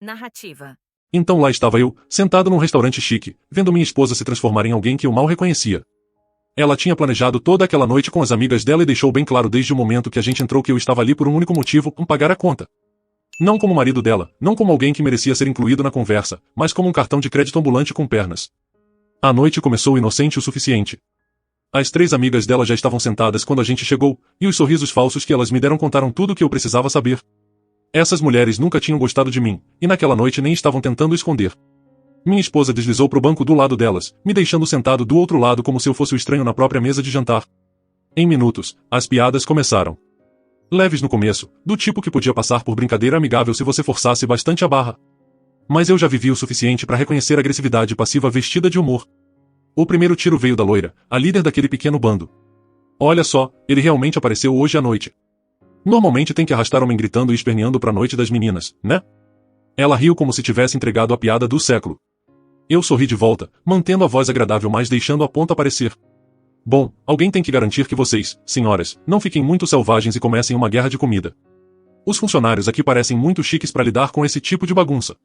Narrativa. Então lá estava eu, sentado num restaurante chique, vendo minha esposa se transformar em alguém que eu mal reconhecia. Ela tinha planejado toda aquela noite com as amigas dela e deixou bem claro desde o momento que a gente entrou que eu estava ali por um único motivo, pagar a conta. Não como marido dela, não como alguém que merecia ser incluído na conversa, mas como um cartão de crédito ambulante com pernas. A noite começou inocente o suficiente. As 3 amigas dela já estavam sentadas quando a gente chegou, e os sorrisos falsos que elas me deram contaram tudo o que eu precisava saber. Essas mulheres nunca tinham gostado de mim, e naquela noite nem estavam tentando esconder. Minha esposa deslizou pro banco do lado delas, me deixando sentado do outro lado como se eu fosse o estranho na própria mesa de jantar. Em minutos, as piadas começaram. Leves no começo, do tipo que podia passar por brincadeira amigável se você forçasse bastante a barra. Mas eu já vivi o suficiente para reconhecer a agressividade passiva vestida de humor. O primeiro tiro veio da loira, a líder daquele pequeno bando. Olha só, ele realmente apareceu hoje à noite. Normalmente tem que arrastar homem gritando e esperneando pra noite das meninas, né? Ela riu como se tivesse entregado a piada do século. Eu sorri de volta, mantendo a voz agradável mas deixando a ponta aparecer. Bom, alguém tem que garantir que vocês, senhoras, não fiquem muito selvagens e comecem uma guerra de comida. Os funcionários aqui parecem muito chiques para lidar com esse tipo de bagunça.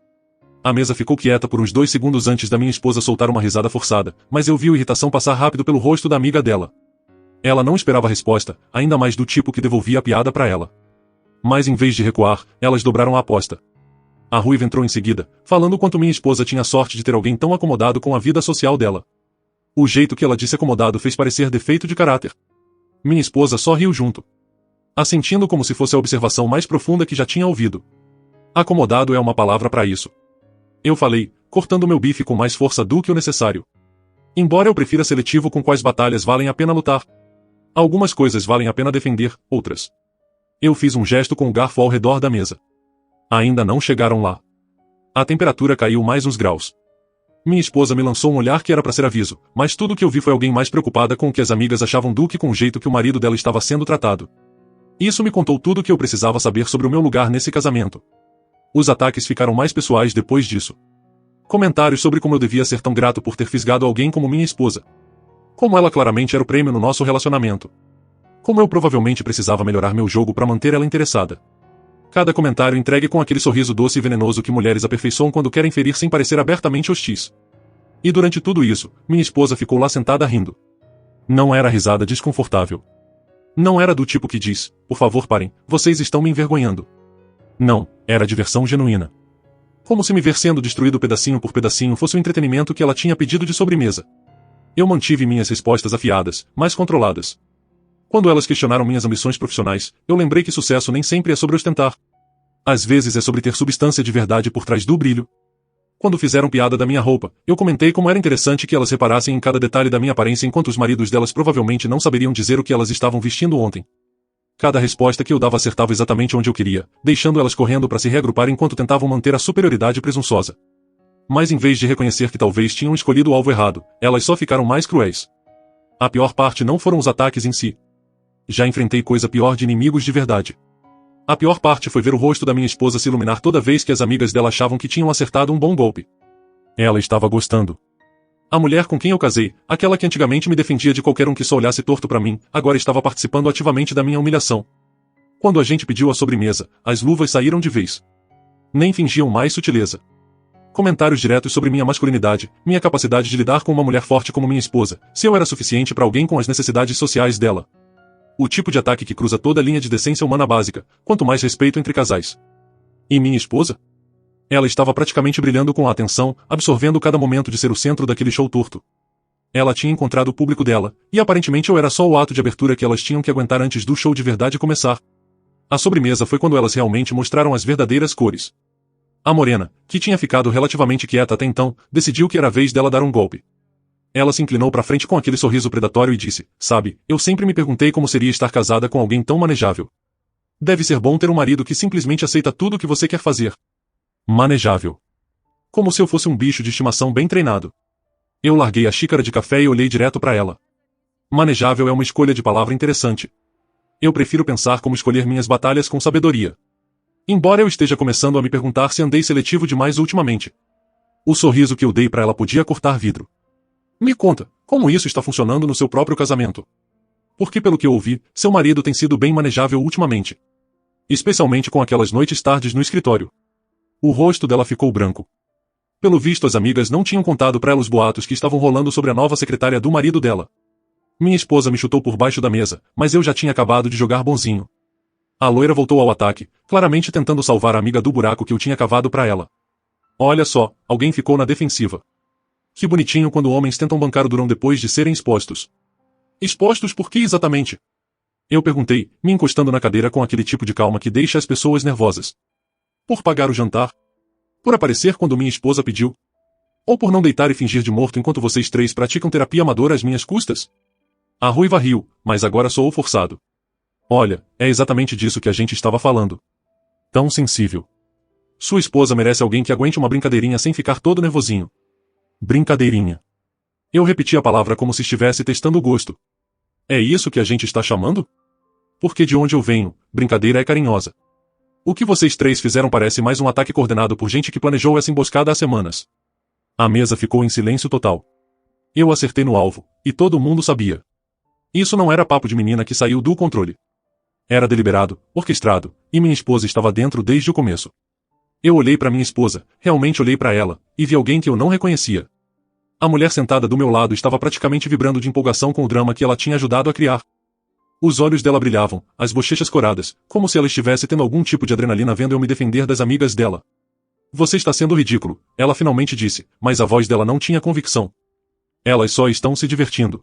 A mesa ficou quieta por uns 2 segundos antes da minha esposa soltar uma risada forçada, mas eu vi a irritação passar rápido pelo rosto da amiga dela. Ela não esperava a resposta, ainda mais do tipo que devolvia a piada para ela. Mas em vez de recuar, elas dobraram a aposta. A ruiva entrou em seguida, falando quanto minha esposa tinha sorte de ter alguém tão acomodado com a vida social dela. O jeito que ela disse acomodado fez parecer defeito de caráter. Minha esposa só riu junto, assentindo como se fosse a observação mais profunda que já tinha ouvido. Acomodado é uma palavra para isso. Eu falei, cortando meu bife com mais força do que o necessário. Embora eu prefira seletivo com quais batalhas valem a pena lutar. Algumas coisas valem a pena defender, outras. Eu fiz um gesto com o garfo ao redor da mesa. Ainda não chegaram lá. A temperatura caiu mais uns graus. Minha esposa me lançou um olhar que era para ser aviso, mas tudo que eu vi foi alguém mais preocupada com o que as amigas achavam do que com o jeito que o marido dela estava sendo tratado. Isso me contou tudo o que eu precisava saber sobre o meu lugar nesse casamento. Os ataques ficaram mais pessoais depois disso. Comentários sobre como eu devia ser tão grato por ter fisgado alguém como minha esposa. Como ela claramente era o prêmio no nosso relacionamento. Como eu provavelmente precisava melhorar meu jogo para manter ela interessada. Cada comentário entregue com aquele sorriso doce e venenoso que mulheres aperfeiçoam quando querem ferir sem parecer abertamente hostis. E durante tudo isso, minha esposa ficou lá sentada rindo. Não era risada desconfortável. Não era do tipo que diz, por favor parem, vocês estão me envergonhando. Não, era diversão genuína. Como se me ver sendo destruído pedacinho por pedacinho fosse o entretenimento que ela tinha pedido de sobremesa. Eu mantive minhas respostas afiadas, mas controladas. Quando elas questionaram minhas ambições profissionais, eu lembrei que sucesso nem sempre é sobre ostentar. Às vezes é sobre ter substância de verdade por trás do brilho. Quando fizeram piada da minha roupa, eu comentei como era interessante que elas reparassem em cada detalhe da minha aparência enquanto os maridos delas provavelmente não saberiam dizer o que elas estavam vestindo ontem. Cada resposta que eu dava acertava exatamente onde eu queria, deixando elas correndo para se reagrupar enquanto tentavam manter a superioridade presunçosa. Mas em vez de reconhecer que talvez tinham escolhido o alvo errado, elas só ficaram mais cruéis. A pior parte não foram os ataques em si. Já enfrentei coisa pior de inimigos de verdade. A pior parte foi ver o rosto da minha esposa se iluminar toda vez que as amigas dela achavam que tinham acertado um bom golpe. Ela estava gostando. A mulher com quem eu casei, aquela que antigamente me defendia de qualquer um que só olhasse torto para mim, agora estava participando ativamente da minha humilhação. Quando a gente pediu a sobremesa, as luvas saíram de vez. Nem fingiam mais sutileza. Comentários diretos sobre minha masculinidade, minha capacidade de lidar com uma mulher forte como minha esposa, se eu era suficiente para alguém com as necessidades sociais dela. O tipo de ataque que cruza toda a linha de decência humana básica, quanto mais respeito entre casais. E minha esposa? Ela estava praticamente brilhando com a atenção, absorvendo cada momento de ser o centro daquele show torto. Ela tinha encontrado o público dela, e aparentemente eu era só o ato de abertura que elas tinham que aguentar antes do show de verdade começar. A sobremesa foi quando elas realmente mostraram as verdadeiras cores. A morena, que tinha ficado relativamente quieta até então, decidiu que era a vez dela dar um golpe. Ela se inclinou para frente com aquele sorriso predatório e disse, sabe, eu sempre me perguntei como seria estar casada com alguém tão manejável. Deve ser bom ter um marido que simplesmente aceita tudo o que você quer fazer. Manejável. Como se eu fosse um bicho de estimação bem treinado. Eu larguei a xícara de café e olhei direto para ela. Manejável é uma escolha de palavra interessante. Eu prefiro pensar como escolher minhas batalhas com sabedoria. Embora eu esteja começando a me perguntar se andei seletivo demais ultimamente. O sorriso que eu dei para ela podia cortar vidro. Me conta, como isso está funcionando no seu próprio casamento? Porque pelo que eu ouvi, seu marido tem sido bem manejável ultimamente. Especialmente com aquelas noites tardes no escritório. O rosto dela ficou branco. Pelo visto, as amigas não tinham contado para ela os boatos que estavam rolando sobre a nova secretária do marido dela. Minha esposa me chutou por baixo da mesa, mas eu já tinha acabado de jogar bonzinho. A loira voltou ao ataque, claramente tentando salvar a amiga do buraco que eu tinha cavado para ela. Olha só, alguém ficou na defensiva. Que bonitinho quando homens tentam bancar o durão depois de serem expostos. Expostos por que exatamente? Eu perguntei, me encostando na cadeira com aquele tipo de calma que deixa as pessoas nervosas. Por pagar o jantar? Por aparecer quando minha esposa pediu? Ou por não deitar e fingir de morto enquanto vocês três praticam terapia amadora às minhas custas? A ruiva riu, mas agora soou forçado. Olha, é exatamente disso que a gente estava falando. Tão sensível. Sua esposa merece alguém que aguente uma brincadeirinha sem ficar todo nervosinho. Brincadeirinha. Eu repeti a palavra como se estivesse testando o gosto. É isso que a gente está chamando? Porque de onde eu venho, brincadeira é carinhosa. O que vocês três fizeram parece mais um ataque coordenado por gente que planejou essa emboscada há semanas. A mesa ficou em silêncio total. Eu acertei no alvo, e todo mundo sabia. Isso não era papo de menina que saiu do controle. Era deliberado, orquestrado, e minha esposa estava dentro desde o começo. Eu olhei para minha esposa, realmente olhei para ela, e vi alguém que eu não reconhecia. A mulher sentada do meu lado estava praticamente vibrando de empolgação com o drama que ela tinha ajudado a criar. Os olhos dela brilhavam, as bochechas coradas, como se ela estivesse tendo algum tipo de adrenalina vendo eu me defender das amigas dela. Você está sendo ridículo, ela finalmente disse, mas a voz dela não tinha convicção. Elas só estão se divertindo.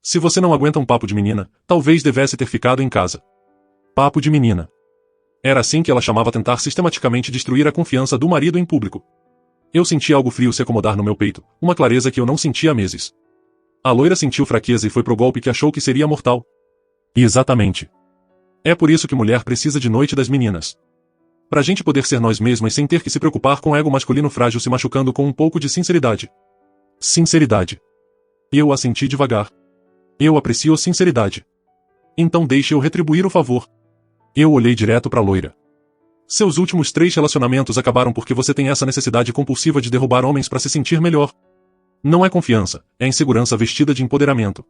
Se você não aguenta um papo de menina, talvez devesse ter ficado em casa. Papo de menina. Era assim que ela chamava tentar sistematicamente destruir a confiança do marido em público. Eu senti algo frio se acomodar no meu peito, uma clareza que eu não sentia há meses. A loira sentiu fraqueza e foi pro golpe que achou que seria mortal. Exatamente. É por isso que mulher precisa de noite das meninas. Pra gente poder ser nós mesmas sem ter que se preocupar com o ego masculino frágil se machucando com um pouco de sinceridade. Sinceridade. Eu assenti devagar. Eu aprecio sinceridade. Então deixe eu retribuir o favor. Eu olhei direto pra loira. Seus últimos 3 relacionamentos acabaram porque você tem essa necessidade compulsiva de derrubar homens pra se sentir melhor. Não é confiança, é insegurança vestida de empoderamento.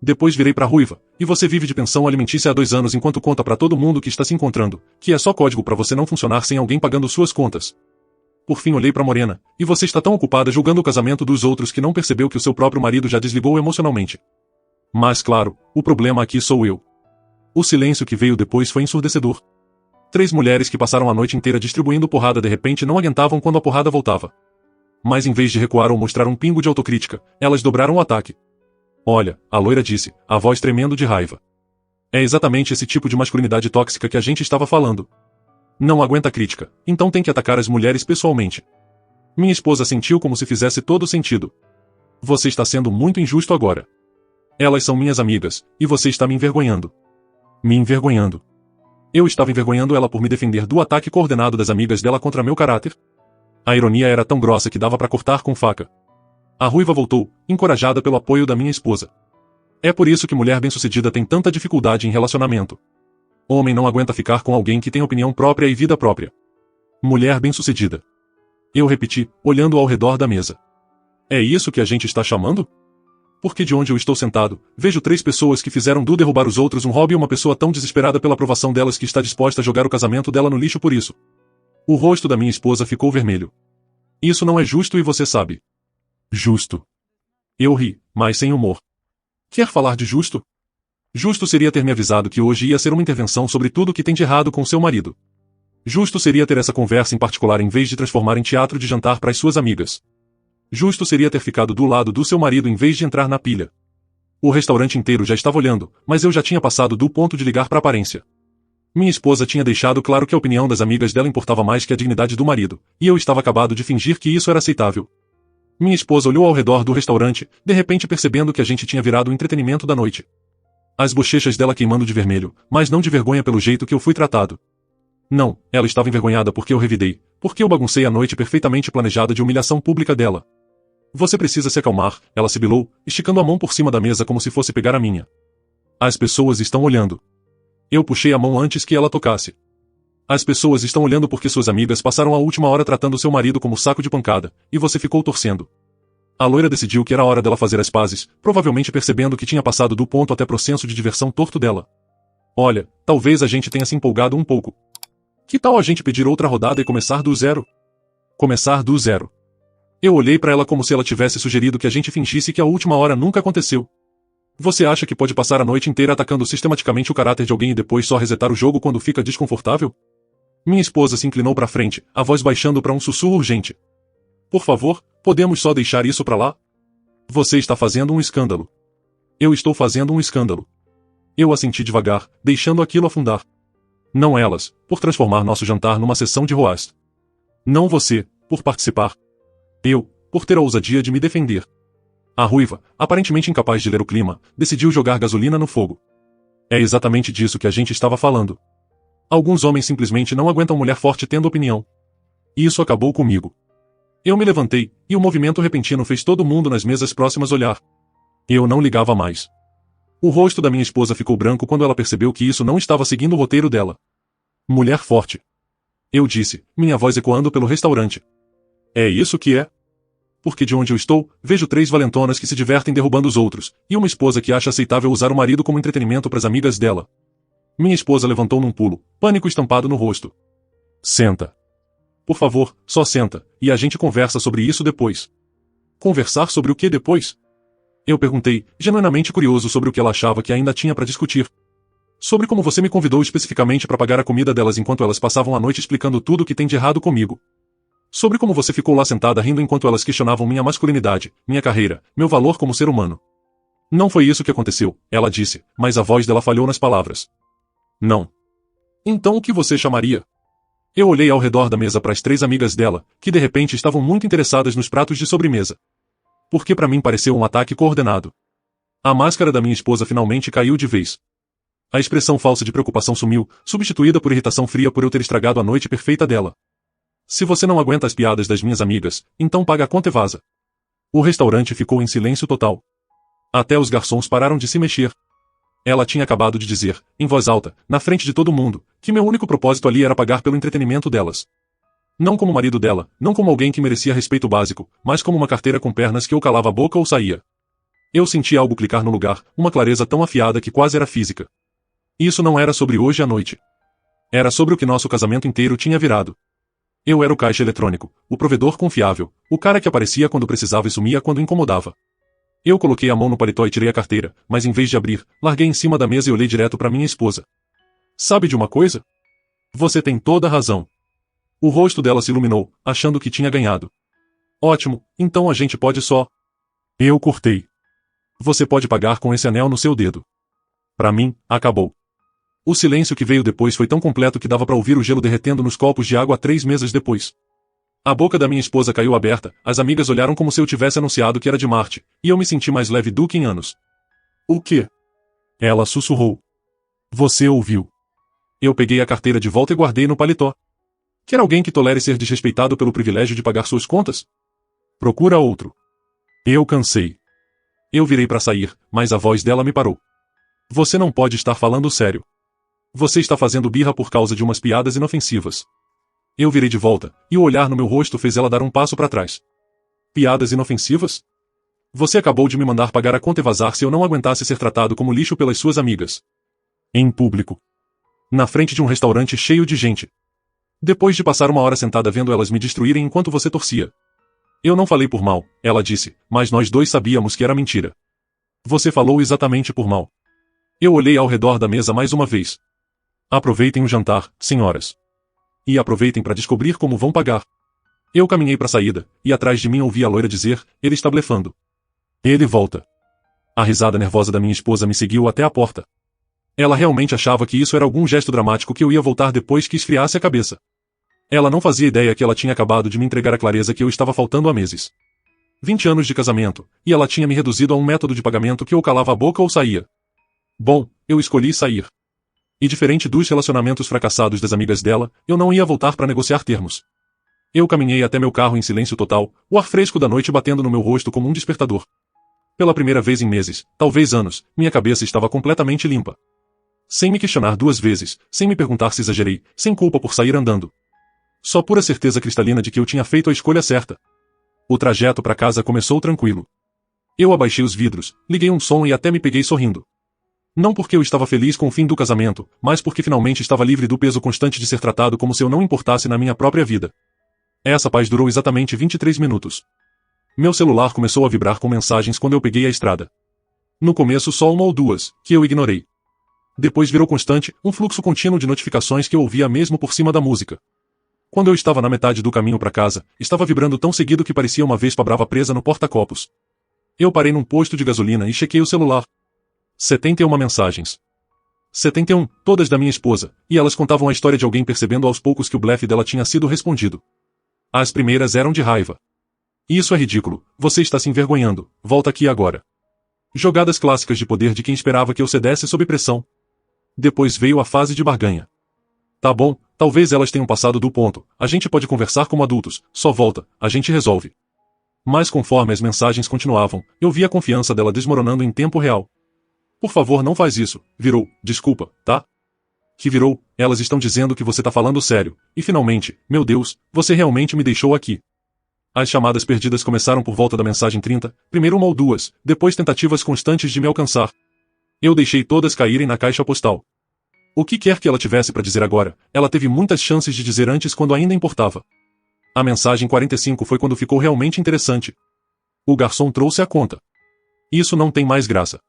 Depois virei pra ruiva, e você vive de pensão alimentícia há 2 anos enquanto conta pra todo mundo que está se encontrando, que é só código pra você não funcionar sem alguém pagando suas contas. Por fim olhei pra morena, e você está tão ocupada julgando o casamento dos outros que não percebeu que o seu próprio marido já desligou emocionalmente. Mas claro, o problema aqui sou eu. O silêncio que veio depois foi ensurdecedor. 3 mulheres que passaram a noite inteira distribuindo porrada de repente não aguentavam quando a porrada voltava. Mas em vez de recuar ou mostrar um pingo de autocrítica, elas dobraram o ataque. Olha, a loira disse, a voz tremendo de raiva. É exatamente esse tipo de masculinidade tóxica que a gente estava falando. Não aguenta crítica, então tem que atacar as mulheres pessoalmente. Minha esposa sentiu como se fizesse todo sentido. Você está sendo muito injusto agora. Elas são minhas amigas, e você está me envergonhando. Me envergonhando. Eu estava envergonhando ela por me defender do ataque coordenado das amigas dela contra meu caráter? A ironia era tão grossa que dava para cortar com faca. A ruiva voltou, encorajada pelo apoio da minha esposa. É por isso que mulher bem-sucedida tem tanta dificuldade em relacionamento. Homem não aguenta ficar com alguém que tem opinião própria e vida própria. Mulher bem-sucedida. Eu repeti, olhando ao redor da mesa. É isso que a gente está chamando? Porque de onde eu estou sentado, vejo 3 pessoas que fizeram do derrubar os outros um hobby e uma pessoa tão desesperada pela aprovação delas que está disposta a jogar o casamento dela no lixo por isso. O rosto da minha esposa ficou vermelho. Isso não é justo e você sabe. Justo. Eu ri, mas sem humor. Quer falar de justo? Justo seria ter me avisado que hoje ia ser uma intervenção sobre tudo o que tem de errado com seu marido. Justo seria ter essa conversa em particular em vez de transformar em teatro de jantar para as suas amigas. Justo seria ter ficado do lado do seu marido em vez de entrar na pilha. O restaurante inteiro já estava olhando, mas eu já tinha passado do ponto de ligar para a aparência. Minha esposa tinha deixado claro que a opinião das amigas dela importava mais que a dignidade do marido, e eu estava acabado de fingir que isso era aceitável. Minha esposa olhou ao redor do restaurante, de repente percebendo que a gente tinha virado o entretenimento da noite. As bochechas dela queimando de vermelho, mas não de vergonha pelo jeito que eu fui tratado. Não, ela estava envergonhada porque eu revidei, porque eu baguncei a noite perfeitamente planejada de humilhação pública dela. Você precisa se acalmar, ela sibilou, esticando a mão por cima da mesa como se fosse pegar a minha. As pessoas estão olhando. Eu puxei a mão antes que ela tocasse. As pessoas estão olhando porque suas amigas passaram a última hora tratando seu marido como saco de pancada, e você ficou torcendo. A loira decidiu que era hora dela fazer as pazes, provavelmente percebendo que tinha passado do ponto até pro senso de diversão torto dela. Olha, talvez a gente tenha se empolgado um pouco. Que tal a gente pedir outra rodada e começar do zero? Começar do zero. Eu olhei para ela como se ela tivesse sugerido que a gente fingisse que a última hora nunca aconteceu. Você acha que pode passar a noite inteira atacando sistematicamente o caráter de alguém e depois só resetar o jogo quando fica desconfortável? Minha esposa se inclinou para frente, a voz baixando para um sussurro urgente. Por favor, podemos só deixar isso para lá? Você está fazendo um escândalo. Eu estou fazendo um escândalo. Eu assenti devagar, deixando aquilo afundar. Não elas, por transformar nosso jantar numa sessão de roast. Não você, por participar. Eu, por ter a ousadia de me defender. A ruiva, aparentemente incapaz de ler o clima, decidiu jogar gasolina no fogo. É exatamente disso que a gente estava falando. Alguns homens simplesmente não aguentam mulher forte tendo opinião. E isso acabou comigo. Eu me levantei, e o movimento repentino fez todo mundo nas mesas próximas olhar. Eu não ligava mais. O rosto da minha esposa ficou branco quando ela percebeu que isso não estava seguindo o roteiro dela. Mulher forte. Eu disse, minha voz ecoando pelo restaurante. É isso que é? Porque de onde eu estou, vejo 3 valentonas que se divertem derrubando os outros, e uma esposa que acha aceitável usar o marido como entretenimento para as amigas dela. Minha esposa levantou num pulo, pânico estampado no rosto. Senta. Por favor, só senta, e a gente conversa sobre isso depois. Conversar sobre o que depois? Eu perguntei, genuinamente curioso sobre o que ela achava que ainda tinha para discutir. Sobre como você me convidou especificamente para pagar a comida delas enquanto elas passavam a noite explicando tudo o que tem de errado comigo. Sobre como você ficou lá sentada rindo enquanto elas questionavam minha masculinidade, minha carreira, meu valor como ser humano. Não foi isso que aconteceu, ela disse, mas a voz dela falhou nas palavras. Não. Então o que você chamaria? Eu olhei ao redor da mesa para as 3 amigas dela, que de repente estavam muito interessadas nos pratos de sobremesa. Porque para mim pareceu um ataque coordenado. A máscara da minha esposa finalmente caiu de vez. A expressão falsa de preocupação sumiu, substituída por irritação fria por eu ter estragado a noite perfeita dela. Se você não aguenta as piadas das minhas amigas, então paga a conta e vaza. O restaurante ficou em silêncio total. Até os garçons pararam de se mexer. Ela tinha acabado de dizer, em voz alta, na frente de todo mundo, que meu único propósito ali era pagar pelo entretenimento delas. Não como marido dela, não como alguém que merecia respeito básico, mas como uma carteira com pernas que ou calava a boca ou saía. Eu senti algo clicar no lugar, uma clareza tão afiada que quase era física. Isso não era sobre hoje à noite. Era sobre o que nosso casamento inteiro tinha virado. Eu era o caixa eletrônico, o provedor confiável, o cara que aparecia quando precisava e sumia quando incomodava. Eu coloquei a mão no paletó e tirei a carteira, mas em vez de abrir, larguei em cima da mesa e olhei direto para minha esposa. Sabe de uma coisa? Você tem toda a razão. O rosto dela se iluminou, achando que tinha ganhado. Ótimo, então a gente pode só... Eu cortei. Você pode pagar com esse anel no seu dedo. Para mim, acabou. O silêncio que veio depois foi tão completo que dava para ouvir o gelo derretendo nos copos de água 3 meses depois. A boca da minha esposa caiu aberta, as amigas olharam como se eu tivesse anunciado que era de Marte, e eu me senti mais leve do que em anos. O quê? Ela sussurrou. Você ouviu. Eu peguei a carteira de volta e guardei no paletó. Quer alguém que tolere ser desrespeitado pelo privilégio de pagar suas contas? Procura outro. Eu cansei. Eu virei para sair, mas a voz dela me parou. Você não pode estar falando sério. Você está fazendo birra por causa de umas piadas inofensivas. Eu virei de volta, e o olhar no meu rosto fez ela dar um passo para trás. Piadas inofensivas? Você acabou de me mandar pagar a conta e vazar se eu não aguentasse ser tratado como lixo pelas suas amigas. Em público. Na frente de um restaurante cheio de gente. Depois de passar uma hora sentada vendo elas me destruírem enquanto você torcia. Eu não falei por mal, ela disse, mas nós dois sabíamos que era mentira. Você falou exatamente por mal. Eu olhei ao redor da mesa mais uma vez. Aproveitem o jantar, senhoras. E aproveitem para descobrir como vão pagar. Eu caminhei para a saída, e atrás de mim ouvi a loira dizer, ele está blefando. Ele volta. A risada nervosa da minha esposa me seguiu até a porta. Ela realmente achava que isso era algum gesto dramático que eu ia voltar depois que esfriasse a cabeça. Ela não fazia ideia que ela tinha acabado de me entregar a clareza que eu estava faltando há meses. 20 anos de casamento, e ela tinha me reduzido a um método de pagamento que ou calava a boca ou saía. Bom, eu escolhi sair. E diferente dos relacionamentos fracassados das amigas dela, eu não ia voltar para negociar termos. Eu caminhei até meu carro em silêncio total, o ar fresco da noite batendo no meu rosto como um despertador. Pela primeira vez em meses, talvez anos, minha cabeça estava completamente limpa. Sem me questionar 2 vezes, sem me perguntar se exagerei, sem culpa por sair andando. Só pura certeza cristalina de que eu tinha feito a escolha certa. O trajeto para casa começou tranquilo. Eu abaixei os vidros, liguei um som e até me peguei sorrindo. Não porque eu estava feliz com o fim do casamento, mas porque finalmente estava livre do peso constante de ser tratado como se eu não importasse na minha própria vida. Essa paz durou exatamente 23 minutos. Meu celular começou a vibrar com mensagens quando eu peguei a estrada. No começo só uma ou duas, que eu ignorei. Depois virou constante, um fluxo contínuo de notificações que eu ouvia mesmo por cima da música. Quando eu estava na metade do caminho para casa, estava vibrando tão seguido que parecia uma vespa brava presa no porta-copos. Eu parei num posto de gasolina e chequei o celular. 71 mensagens. 71, todas da minha esposa, e elas contavam a história de alguém percebendo aos poucos que o blefe dela tinha sido respondido. As primeiras eram de raiva. Isso é ridículo, você está se envergonhando, volta aqui agora. Jogadas clássicas de poder de quem esperava que eu cedesse sob pressão. Depois veio a fase de barganha. Tá bom, talvez elas tenham passado do ponto, a gente pode conversar como adultos, só volta, a gente resolve. Mas conforme as mensagens continuavam, eu vi a confiança dela desmoronando em tempo real. Por favor, não faz isso, virou, desculpa, tá? Que virou, elas estão dizendo que você tá falando sério, e finalmente, meu Deus, você realmente me deixou aqui. As chamadas perdidas começaram por volta da mensagem 30, primeiro uma ou duas, depois tentativas constantes de me alcançar. Eu deixei todas caírem na caixa postal. O que quer que ela tivesse para dizer agora, ela teve muitas chances de dizer antes quando ainda importava. A mensagem 45 foi quando ficou realmente interessante. O garçom trouxe a conta. Isso não tem mais graça.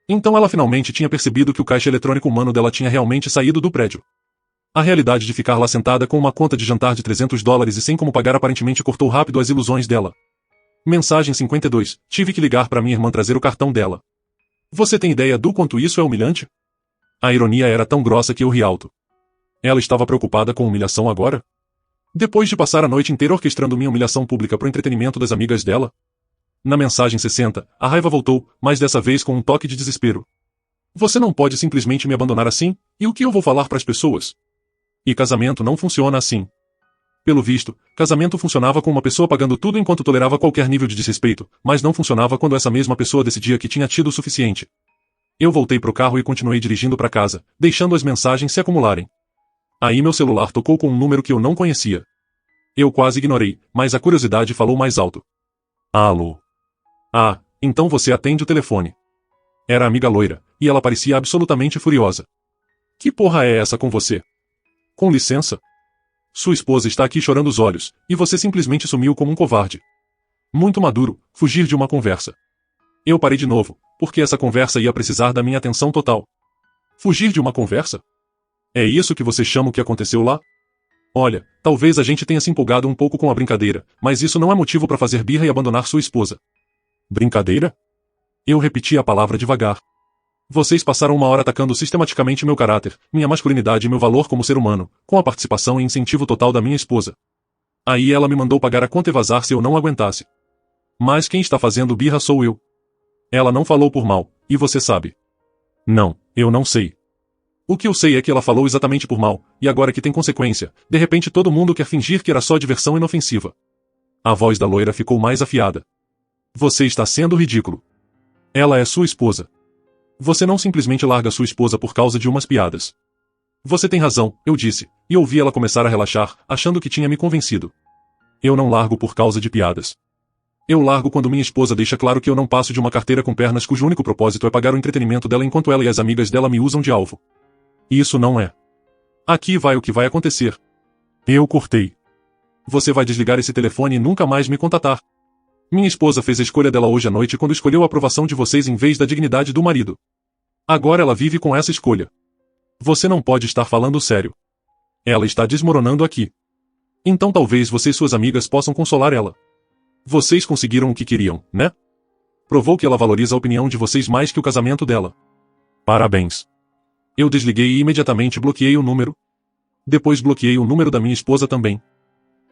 Então ela finalmente tinha percebido que o caixa eletrônico humano dela tinha realmente saído do prédio. A realidade de ficar lá sentada com uma conta de jantar de $300 e sem como pagar aparentemente cortou rápido as ilusões dela. Mensagem 52, tive que ligar para minha irmã trazer o cartão dela. Você tem ideia do quanto isso é humilhante? A ironia era tão grossa que eu ri alto. Ela estava preocupada com humilhação agora? Depois de passar a noite inteira orquestrando minha humilhação pública para o entretenimento das amigas dela? Na mensagem 60, a raiva voltou, mas dessa vez com um toque de desespero. Você não pode simplesmente me abandonar assim, e o que eu vou falar para as pessoas? E casamento não funciona assim. Pelo visto, casamento funcionava com uma pessoa pagando tudo enquanto tolerava qualquer nível de desrespeito, mas não funcionava quando essa mesma pessoa decidia que tinha tido o suficiente. Eu voltei pro carro e continuei dirigindo para casa, deixando as mensagens se acumularem. Aí meu celular tocou com um número que eu não conhecia. Eu quase ignorei, mas a curiosidade falou mais alto. Alô? Ah, então você atende o telefone. Era a amiga loira, e ela parecia absolutamente furiosa. Que porra é essa com você? Com licença? Sua esposa está aqui chorando os olhos, e você simplesmente sumiu como um covarde. Muito maduro, fugir de uma conversa. Eu parei de novo, porque essa conversa ia precisar da minha atenção total. Fugir de uma conversa? É isso que você chama o que aconteceu lá? Olha, talvez a gente tenha se empolgado um pouco com a brincadeira, mas isso não é motivo para fazer birra e abandonar sua esposa. Brincadeira? Eu repeti a palavra devagar. Vocês passaram uma hora atacando sistematicamente meu caráter, minha masculinidade e meu valor como ser humano, com a participação e incentivo total da minha esposa. Aí ela me mandou pagar a conta e vazar se eu não aguentasse. Mas quem está fazendo birra sou eu. Ela não falou por mal, e você sabe. Não, eu não sei. O que eu sei é que ela falou exatamente por mal, e agora que tem consequência, de repente todo mundo quer fingir que era só diversão inofensiva. A voz da loira ficou mais afiada. Você está sendo ridículo. Ela é sua esposa. Você não simplesmente larga sua esposa por causa de umas piadas. Você tem razão, eu disse, e ouvi ela começar a relaxar, achando que tinha me convencido. Eu não largo por causa de piadas. Eu largo quando minha esposa deixa claro que eu não passo de uma carteira com pernas cujo único propósito é pagar o entretenimento dela enquanto ela e as amigas dela me usam de alvo. Isso não é. Aqui vai o que vai acontecer. Eu cortei. Você vai desligar esse telefone e nunca mais me contatar. Minha esposa fez a escolha dela hoje à noite quando escolheu a aprovação de vocês em vez da dignidade do marido. Agora ela vive com essa escolha. Você não pode estar falando sério. Ela está desmoronando aqui. Então talvez você e suas amigas possam consolar ela. Vocês conseguiram o que queriam, né? Provou que ela valoriza a opinião de vocês mais que o casamento dela. Parabéns. Eu desliguei e imediatamente bloqueei o número. Depois bloqueei o número da minha esposa também.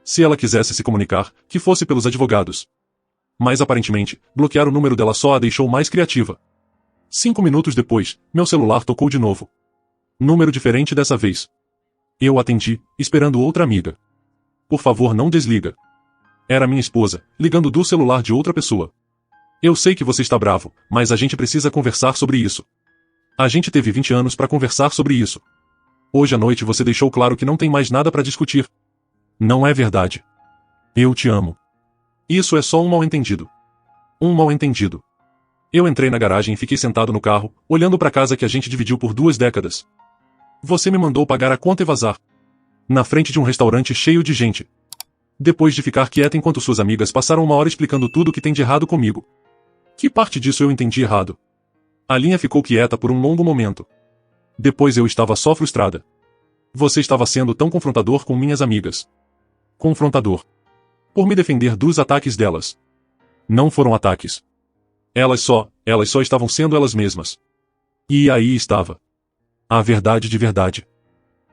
Se ela quisesse se comunicar, que fosse pelos advogados. Mas aparentemente, bloquear o número dela só a deixou mais criativa. 5 minutos depois, meu celular tocou de novo. Número diferente dessa vez. Eu atendi, esperando outra amiga. Por favor, não desliga. Era minha esposa, ligando do celular de outra pessoa. Eu sei que você está bravo, mas a gente precisa conversar sobre isso. A gente teve 20 anos para conversar sobre isso. Hoje à noite você deixou claro que não tem mais nada para discutir. Não é verdade. Eu te amo. Isso é só um mal-entendido. Um mal-entendido. Eu entrei na garagem e fiquei sentado no carro, olhando para a casa que a gente dividiu por 2 décadas. Você me mandou pagar a conta e vazar. Na frente de um restaurante cheio de gente. Depois de ficar quieta enquanto suas amigas passaram 1 hora explicando tudo o que tem de errado comigo. Que parte disso eu entendi errado? A linha ficou quieta por um longo momento. Depois eu estava só frustrada. Você estava sendo tão confrontador com minhas amigas. Confrontador. Por me defender dos ataques delas. Não foram ataques. Elas só estavam sendo elas mesmas. E aí estava. A verdade de verdade.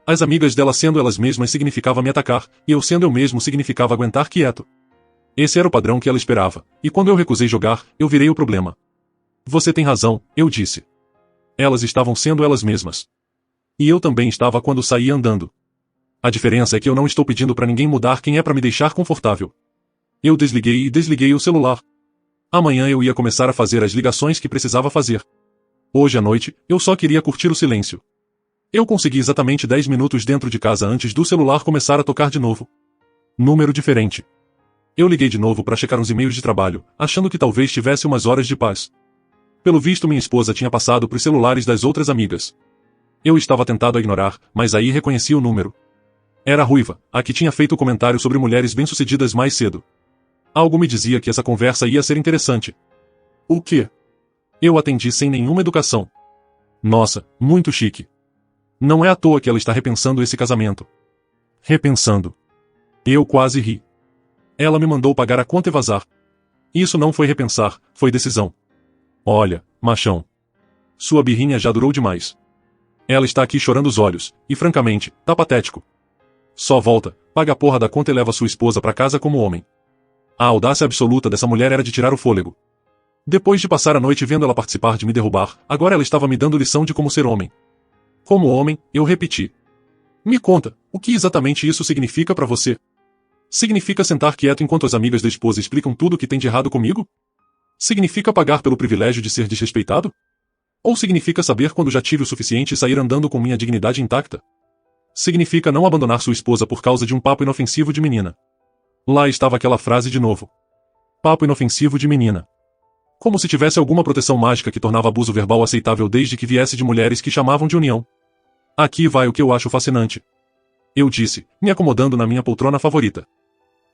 As amigas dela sendo elas mesmas significava me atacar, e eu sendo eu mesmo significava aguentar quieto. Esse era o padrão que ela esperava, e quando eu recusei jogar, eu virei o problema. Você tem razão, eu disse. Elas estavam sendo elas mesmas. E eu também estava quando saí andando. A diferença é que eu não estou pedindo para ninguém mudar quem é para me deixar confortável. Eu desliguei o celular. Amanhã eu ia começar a fazer as ligações que precisava fazer. Hoje à noite, eu só queria curtir o silêncio. Eu consegui exatamente 10 minutos dentro de casa antes do celular começar a tocar de novo. Número diferente. Eu liguei de novo para checar uns e-mails de trabalho, achando que talvez tivesse umas horas de paz. Pelo visto minha esposa tinha passado para os celulares das outras amigas. Eu estava tentado a ignorar, mas aí reconheci o número. Era a Ruiva, a que tinha feito o comentário sobre mulheres bem-sucedidas mais cedo. Algo me dizia que essa conversa ia ser interessante. O quê? Eu atendi sem nenhuma educação. Nossa, muito chique. Não é à toa que ela está repensando esse casamento. Repensando. Eu quase ri. Ela me mandou pagar a conta e vazar. Isso não foi repensar, foi decisão. Olha, machão. Sua birrinha já durou demais. Ela está aqui chorando os olhos, e francamente, tá patético. Só volta, paga a porra da conta e leva sua esposa pra casa como homem. A audácia absoluta dessa mulher era de tirar o fôlego. Depois de passar a noite vendo ela participar de me derrubar, agora ela estava me dando lição de como ser homem. Como homem, eu repeti. Me conta, o que exatamente isso significa pra você? Significa sentar quieto enquanto as amigas da esposa explicam tudo o que tem de errado comigo? Significa pagar pelo privilégio de ser desrespeitado? Ou significa saber quando já tive o suficiente e sair andando com minha dignidade intacta? Significa não abandonar sua esposa por causa de um papo inofensivo de menina. Lá estava aquela frase de novo. Papo inofensivo de menina. Como se tivesse alguma proteção mágica que tornava abuso verbal aceitável desde que viesse de mulheres que chamavam de união. Aqui vai o que eu acho fascinante. Eu disse, me acomodando na minha poltrona favorita.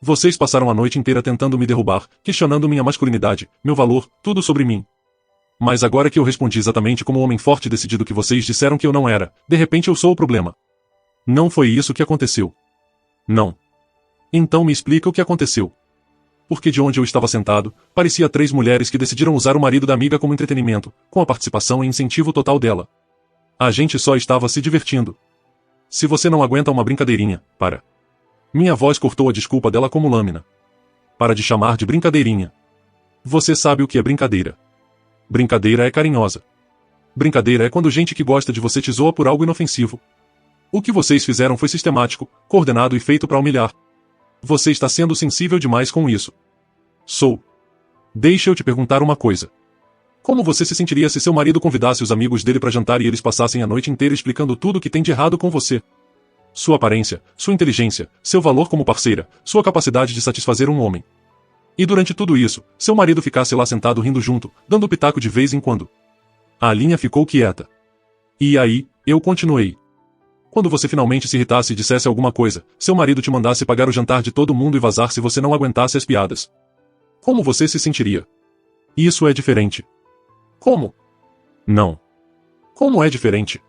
Vocês passaram a noite inteira tentando me derrubar, questionando minha masculinidade, meu valor, tudo sobre mim. Mas agora que eu respondi exatamente como o homem forte e decidido que vocês disseram que eu não era, de repente eu sou o problema. Não foi isso que aconteceu. Não. Então me explica o que aconteceu. Porque de onde eu estava sentado, parecia 3 mulheres que decidiram usar o marido da amiga como entretenimento, com a participação e incentivo total dela. A gente só estava se divertindo. Se você não aguenta uma brincadeirinha, para. Minha voz cortou a desculpa dela como lâmina. Para de chamar de brincadeirinha. Você sabe o que é brincadeira. Brincadeira é carinhosa. Brincadeira é quando gente que gosta de você te zoa por algo inofensivo. O que vocês fizeram foi sistemático, coordenado e feito para humilhar. Você está sendo sensível demais com isso. Sou. Deixa eu te perguntar uma coisa. Como você se sentiria se seu marido convidasse os amigos dele para jantar e eles passassem a noite inteira explicando tudo o que tem de errado com você? Sua aparência, sua inteligência, seu valor como parceira, sua capacidade de satisfazer um homem. E durante tudo isso, seu marido ficasse lá sentado rindo junto, dando pitaco de vez em quando. A linha ficou quieta. E aí, eu continuei. Quando você finalmente se irritasse e dissesse alguma coisa, seu marido te mandasse pagar o jantar de todo mundo e vazar se você não aguentasse as piadas. Como você se sentiria? Isso é diferente. Como? Não. Como é diferente?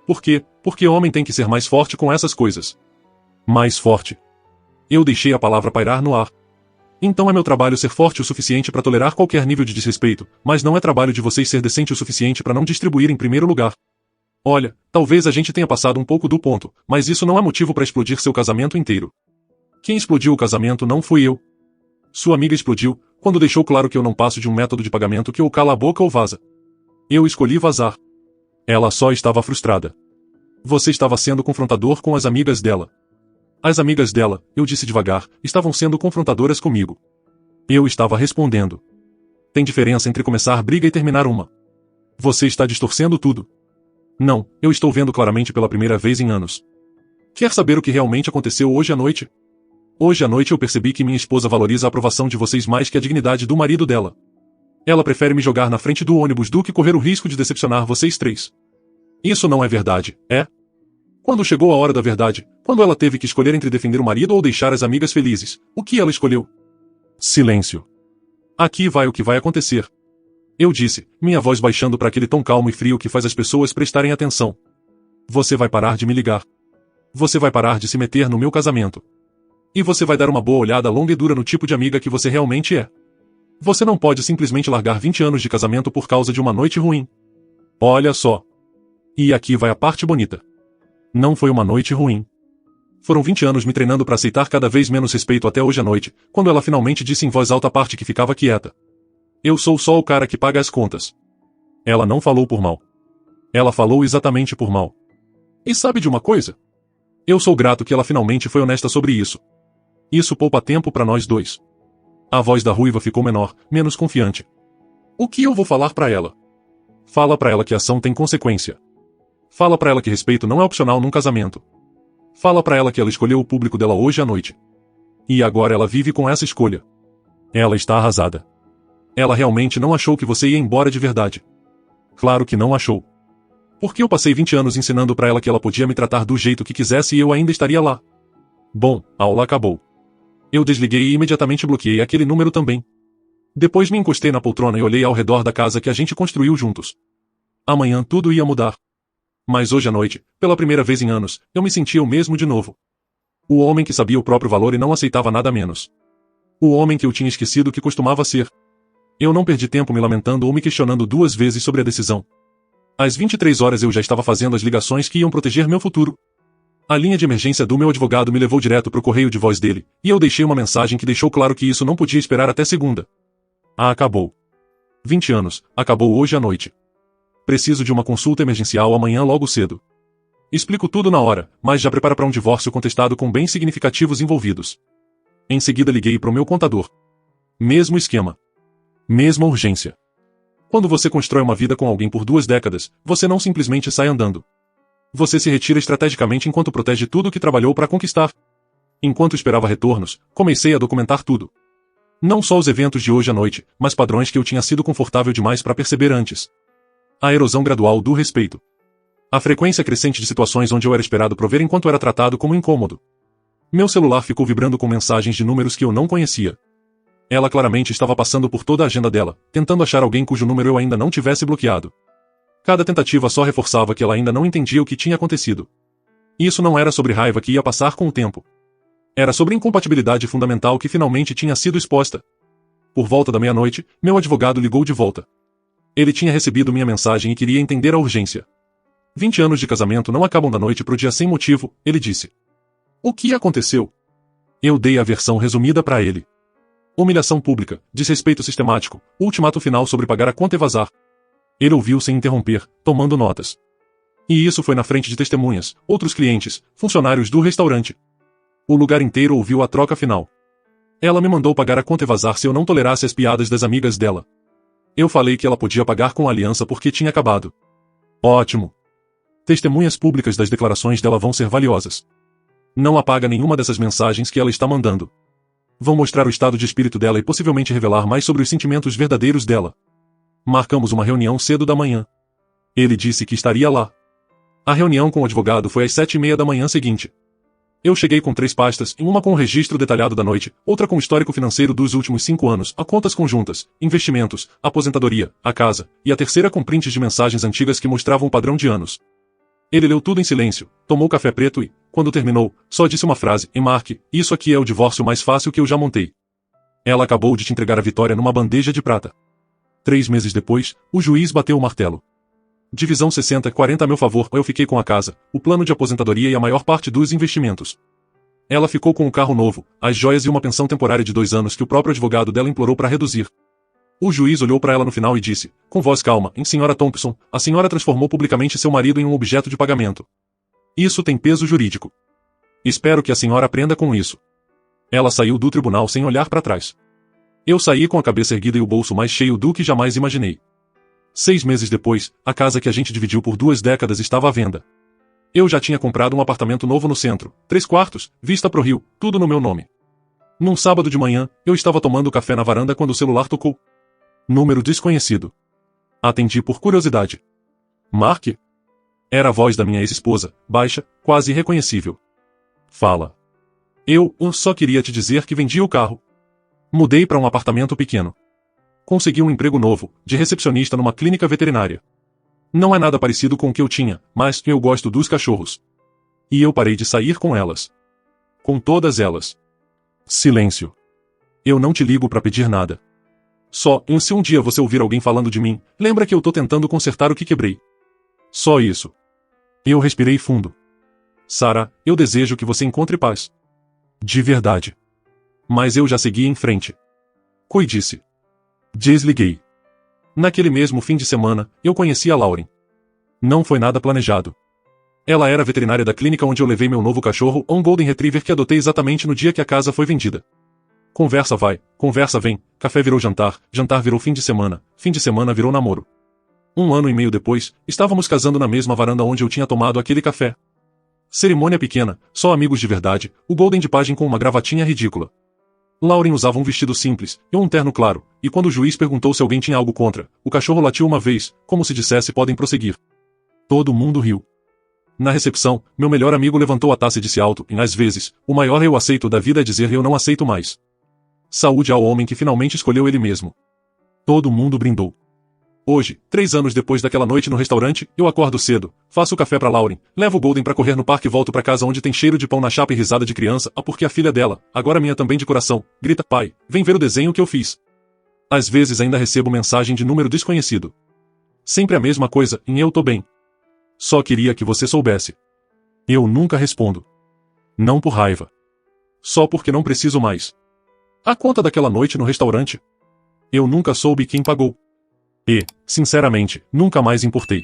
Por quê? Porque homem tem que ser mais forte com essas coisas. Mais forte. Eu deixei a palavra pairar no ar. Então é meu trabalho ser forte o suficiente para tolerar qualquer nível de desrespeito, mas não é trabalho de vocês ser decente o suficiente para não distribuir em primeiro lugar. Olha, talvez a gente tenha passado um pouco do ponto, mas isso não é motivo para explodir seu casamento inteiro. Quem explodiu o casamento não fui eu. Sua amiga explodiu, quando deixou claro que eu não passo de um método de pagamento que ou cala a boca ou vaza. Eu escolhi vazar. Ela só estava frustrada. Você estava sendo confrontador com as amigas dela. As amigas dela, eu disse devagar, estavam sendo confrontadoras comigo. Eu estava respondendo. Tem diferença entre começar briga e terminar uma. Você está distorcendo tudo. Não, eu estou vendo claramente pela primeira vez em anos. Quer saber o que realmente aconteceu hoje à noite? Hoje à noite eu percebi que minha esposa valoriza a aprovação de vocês mais que a dignidade do marido dela. Ela prefere me jogar na frente do ônibus do que correr o risco de decepcionar vocês três. Isso não é verdade, é? Quando chegou a hora da verdade, quando ela teve que escolher entre defender o marido ou deixar as amigas felizes, o que ela escolheu? Silêncio. Aqui vai o que vai acontecer. Eu disse, minha voz baixando para aquele tom calmo e frio que faz as pessoas prestarem atenção. Você vai parar de me ligar. Você vai parar de se meter no meu casamento. E você vai dar uma boa olhada longa e dura no tipo de amiga que você realmente é. Você não pode simplesmente largar 20 anos de casamento por causa de uma noite ruim. Olha só. E aqui vai a parte bonita. Não foi uma noite ruim. Foram 20 anos me treinando para aceitar cada vez menos respeito até hoje à noite, quando ela finalmente disse em voz alta a parte que ficava quieta. Eu sou só o cara que paga as contas. Ela não falou por mal. Ela falou exatamente por mal. E sabe de uma coisa? Eu sou grato que ela finalmente foi honesta sobre isso. Isso poupa tempo para nós dois. A voz da ruiva ficou menor, menos confiante. O que eu vou falar para ela? Fala para ela que a ação tem consequência. Fala para ela que respeito não é opcional num casamento. Fala para ela que ela escolheu o público dela hoje à noite. E agora ela vive com essa escolha. Ela está arrasada. Ela realmente não achou que você ia embora de verdade. Claro que não achou. Porque eu passei 20 anos ensinando para ela que ela podia me tratar do jeito que quisesse e eu ainda estaria lá. Bom, a aula acabou. Eu desliguei e imediatamente bloqueei aquele número também. Depois me encostei na poltrona e olhei ao redor da casa que a gente construiu juntos. Amanhã tudo ia mudar. Mas hoje à noite, pela primeira vez em anos, eu me sentia o mesmo de novo. O homem que sabia o próprio valor e não aceitava nada menos. O homem que eu tinha esquecido que costumava ser. Eu não perdi tempo me lamentando ou me questionando 2 vezes sobre a decisão. Às 23 horas eu já estava fazendo as ligações que iam proteger meu futuro. A linha de emergência do meu advogado me levou direto para o correio de voz dele, e eu deixei uma mensagem que deixou claro que isso não podia esperar até segunda. Acabou. 20 anos, acabou hoje à noite. Preciso de uma consulta emergencial amanhã logo cedo. Explico tudo na hora, mas já prepara para um divórcio contestado com bens significativos envolvidos. Em seguida liguei para o meu contador. Mesmo esquema. Mesma urgência. Quando você constrói uma vida com alguém por 2 décadas, você não simplesmente sai andando. Você se retira estrategicamente enquanto protege tudo que trabalhou para conquistar. Enquanto esperava retornos, comecei a documentar tudo. Não só os eventos de hoje à noite, mas padrões que eu tinha sido confortável demais para perceber antes. A erosão gradual do respeito. A frequência crescente de situações onde eu era esperado prover enquanto era tratado como incômodo. Meu celular ficou vibrando com mensagens de números que eu não conhecia. Ela claramente estava passando por toda a agenda dela, tentando achar alguém cujo número eu ainda não tivesse bloqueado. Cada tentativa só reforçava que ela ainda não entendia o que tinha acontecido. Isso não era sobre raiva que ia passar com o tempo. Era sobre incompatibilidade fundamental que finalmente tinha sido exposta. Por volta da meia-noite, meu advogado ligou de volta. Ele tinha recebido minha mensagem e queria entender a urgência. 20 anos de casamento não acabam da noite pro dia sem motivo, ele disse. O que aconteceu? Eu dei a versão resumida para ele. Humilhação pública, desrespeito sistemático, ultimato final sobre pagar a conta e vazar. Ele ouviu sem interromper, tomando notas. E isso foi na frente de testemunhas, outros clientes, funcionários do restaurante. O lugar inteiro ouviu a troca final. Ela me mandou pagar a conta e vazar se eu não tolerasse as piadas das amigas dela. Eu falei que ela podia pagar com a aliança porque tinha acabado. Ótimo. Testemunhas públicas das declarações dela vão ser valiosas. Não apaga nenhuma dessas mensagens que ela está mandando. Vão mostrar o estado de espírito dela e possivelmente revelar mais sobre os sentimentos verdadeiros dela. Marcamos uma reunião cedo da manhã. Ele disse que estaria lá. A reunião com o advogado foi às 7:30 da manhã seguinte. Eu cheguei com 3 pastas, uma com o registro detalhado da noite, outra com o histórico financeiro dos últimos 5 anos, a contas conjuntas, investimentos, aposentadoria, a casa, e a terceira com prints de mensagens antigas que mostravam o padrão de anos. Ele leu tudo em silêncio, tomou café preto e, quando terminou, só disse uma frase, Mark, isso aqui é o divórcio mais fácil que eu já montei. Ela acabou de te entregar a vitória numa bandeja de prata. 3 meses depois, o juiz bateu o martelo. Divisão 60-40 a meu favor, eu fiquei com a casa, o plano de aposentadoria e a maior parte dos investimentos. Ela ficou com um carro novo, as joias e uma pensão temporária de 2 anos que o próprio advogado dela implorou para reduzir. O juiz olhou para ela no final e disse, com voz calma, Sra. Thompson, a senhora transformou publicamente seu marido em um objeto de pagamento. Isso tem peso jurídico. Espero que a senhora aprenda com isso. Ela saiu do tribunal sem olhar para trás. Eu saí com a cabeça erguida e o bolso mais cheio do que jamais imaginei. 6 meses depois, a casa que a gente dividiu por 2 décadas estava à venda. Eu já tinha comprado um apartamento novo no centro, 3 quartos, vista pro rio, tudo no meu nome. Num sábado de manhã, eu estava tomando café na varanda quando o celular tocou. Número desconhecido. Atendi por curiosidade. Mark? Era a voz da minha ex-esposa, baixa, quase irreconhecível. Fala. Eu só queria te dizer que vendi o carro. Mudei para um apartamento pequeno. Consegui um emprego novo, de recepcionista numa clínica veterinária. Não é nada parecido com o que eu tinha, mas eu gosto dos cachorros. E eu parei de sair com elas. Com todas elas. Silêncio. Eu não te ligo para pedir nada. Só, se um dia você ouvir alguém falando de mim, lembra que eu tô tentando consertar o que quebrei. Só isso. Eu respirei fundo. Sarah, eu desejo que você encontre paz. De verdade. Mas eu já segui em frente. Cuide-se. Desliguei. Naquele mesmo fim de semana, eu conheci a Lauren. Não foi nada planejado. Ela era veterinária da clínica onde eu levei meu novo cachorro, um Golden Retriever que adotei exatamente no dia que a casa foi vendida. Conversa vai, conversa vem, café virou jantar, jantar virou fim de semana virou namoro. 1 ano e meio depois, estávamos casando na mesma varanda onde eu tinha tomado aquele café. Cerimônia pequena, só amigos de verdade, o Golden de pajem com uma gravatinha ridícula. Lauren usava um vestido simples, e um terno claro, e quando o juiz perguntou se alguém tinha algo contra, o cachorro latiu uma vez, como se dissesse podem prosseguir. Todo mundo riu. Na recepção, meu melhor amigo levantou a taça e disse alto, e às vezes, o maior eu aceito da vida é dizer eu não aceito mais. Saúde ao homem que finalmente escolheu ele mesmo. Todo mundo brindou. Hoje, 3 anos depois daquela noite no restaurante, eu acordo cedo, faço o café pra Lauren, levo o Golden pra correr no parque e volto pra casa onde tem cheiro de pão na chapa e risada de criança, porque a filha dela, agora minha também de coração, grita, pai, vem ver o desenho que eu fiz. Às vezes ainda recebo mensagem de número desconhecido. Sempre a mesma coisa, em eu tô bem. Só queria que você soubesse. Eu nunca respondo. Não por raiva. Só porque não preciso mais. A conta daquela noite no restaurante? Eu nunca soube quem pagou. E, sinceramente, nunca mais importei.